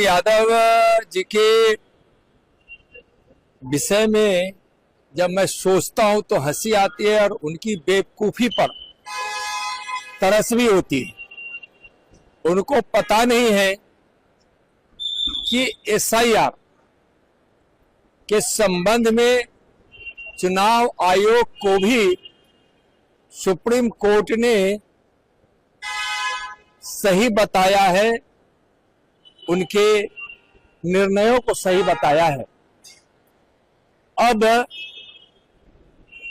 यादव जी के विषय में जब मैं सोचता हूं तो हंसी आती है और उनकी बेवकूफी पर तरस भी होती है। उनको पता नहीं है कि एसआईआर के संबंध में चुनाव आयोग को भी सुप्रीम कोर्ट ने सही बताया है, उनके निर्णयों को सही बताया है। अब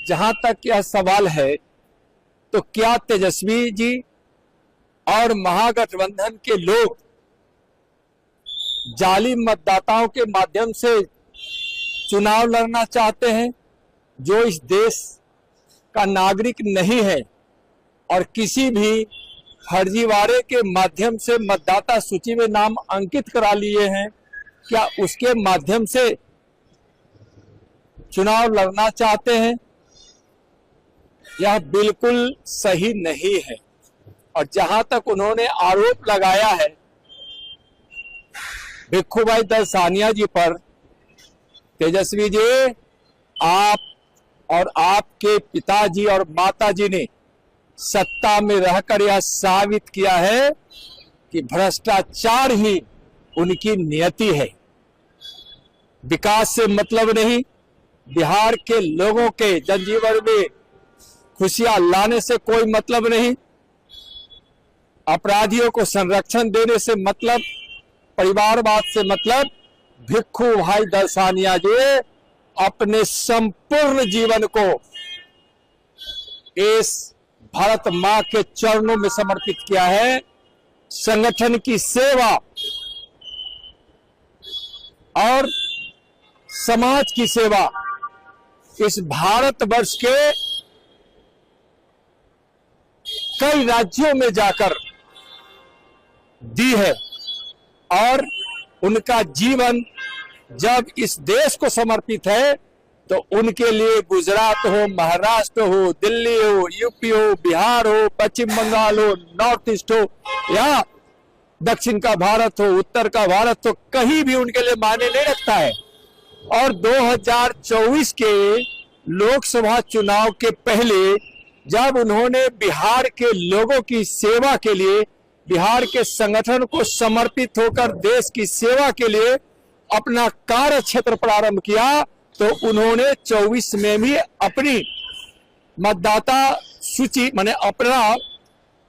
जहां तक यह सवाल है तो क्या तेजस्वी जी और महागठबंधन के लोग जाली मतदाताओं के माध्यम से चुनाव लड़ना चाहते हैं, जो इस देश का नागरिक नहीं है और किसी भी फर्जीवाड़े के माध्यम से मतदाता सूची में नाम अंकित करा लिए हैं, क्या उसके माध्यम से चुनाव लड़ना चाहते हैं? यह बिल्कुल सही नहीं है। और जहां तक उन्होंने आरोप लगाया है भिक्खूभाई दलसानिया जी पर, तेजस्वी जी, आप और आपके पिताजी और माताजी ने सत्ता में रहकर यह साबित किया है कि भ्रष्टाचार ही उनकी नियति है। विकास से मतलब नहीं, बिहार के लोगों के जनजीवन में खुशियां लाने से कोई मतलब नहीं, अपराधियों को संरक्षण देने से मतलब, परिवारवाद से मतलब। भिक्खूभाई दलसानिया जी अपने संपूर्ण जीवन को इस भारत मां के चरणों में समर्पित किया है। संगठन की सेवा और समाज की सेवा इस भारतवर्ष के कई राज्यों में जाकर दी है। और उनका जीवन जब इस देश को समर्पित है तो उनके लिए गुजरात हो, महाराष्ट्र हो, दिल्ली हो, यूपी हो, बिहार हो, पश्चिम बंगाल हो, नॉर्थ ईस्ट हो या दक्षिण का भारत हो, उत्तर का भारत हो, कहीं भी उनके लिए मायने नहीं रखता है। और 2024 के लोकसभा चुनाव के पहले जब उन्होंने बिहार के लोगों की सेवा के लिए, बिहार के संगठन को समर्पित होकर देश की सेवा के लिए अपना कार्य क्षेत्र प्रारंभ किया, तो उन्होंने 24 में भी अपनी मतदाता सूची माने अपना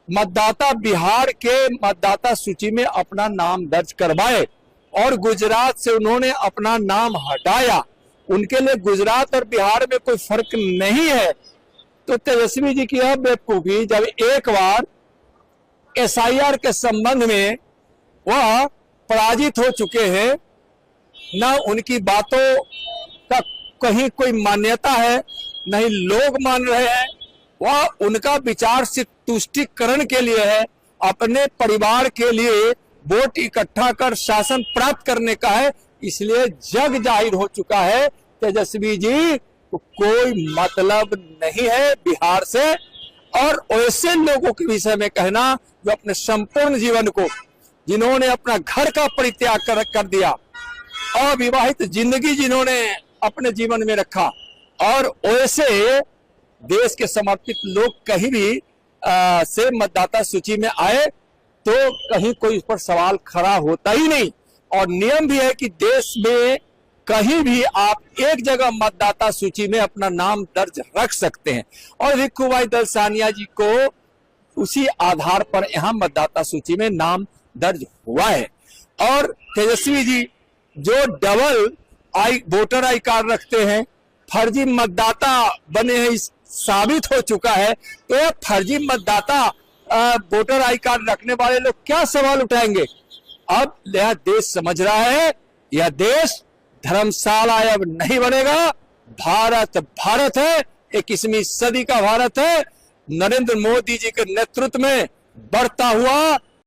मतदाता बिहार के मतदाता सूची में अपना नाम दर्ज करवाए और गुजरात से उन्होंने अपना नाम हटाया। उनके लिए गुजरात और बिहार में कोई फर्क नहीं है। तो तेजस्वी जी की यह बेवकूफी, जब एक बार एसआईआर के संबंध में वह पराजित हो चुके हैं, न उनकी बातों का कहीं कोई मान्यता है, नहीं लोग मान रहे हैं, वह उनका विचार से तुष्टिकरण के लिए है, अपने परिवार के लिए वोट इकट्ठा कर शासन प्राप्त करने का है। इसलिए जग जाहिर हो चुका है तेजस्वी जी को कोई मतलब नहीं है बिहार से। और ऐसे लोगों के विषय में कहना जो अपने संपूर्ण जीवन को, जिन्होंने अपना घर का परित्याग कर दिया, अविवाहित जिंदगी जिन्होंने अपने जीवन में रखा, और ऐसे देश के समर्पित लोग कहीं भी से मतदाता सूची में आए तो कहीं कोई इस पर सवाल खड़ा होता ही नहीं। और नियम भी है कि देश में कहीं भी आप एक जगह मतदाता सूची में अपना नाम दर्ज रख सकते हैं। और भिक्खूभाई दलसानिया जी को उसी आधार पर यहां मतदाता सूची में नाम दर्ज हुआ है। और तेजस्वी जी जो डबल वोटर आई कार्ड रखते हैं, फर्जी मतदाता बने हैं, साबित हो चुका है। तो यह फर्जी मतदाता वोटर आई कार्ड रखने वाले लोग क्या सवाल उठाएंगे? अब यह देश समझ रहा है, यह देश धर्मशाला अब नहीं बनेगा। भारत भारत है, 21वीं सदी का भारत है। नरेंद्र मोदी जी के नेतृत्व में बढ़ता हुआ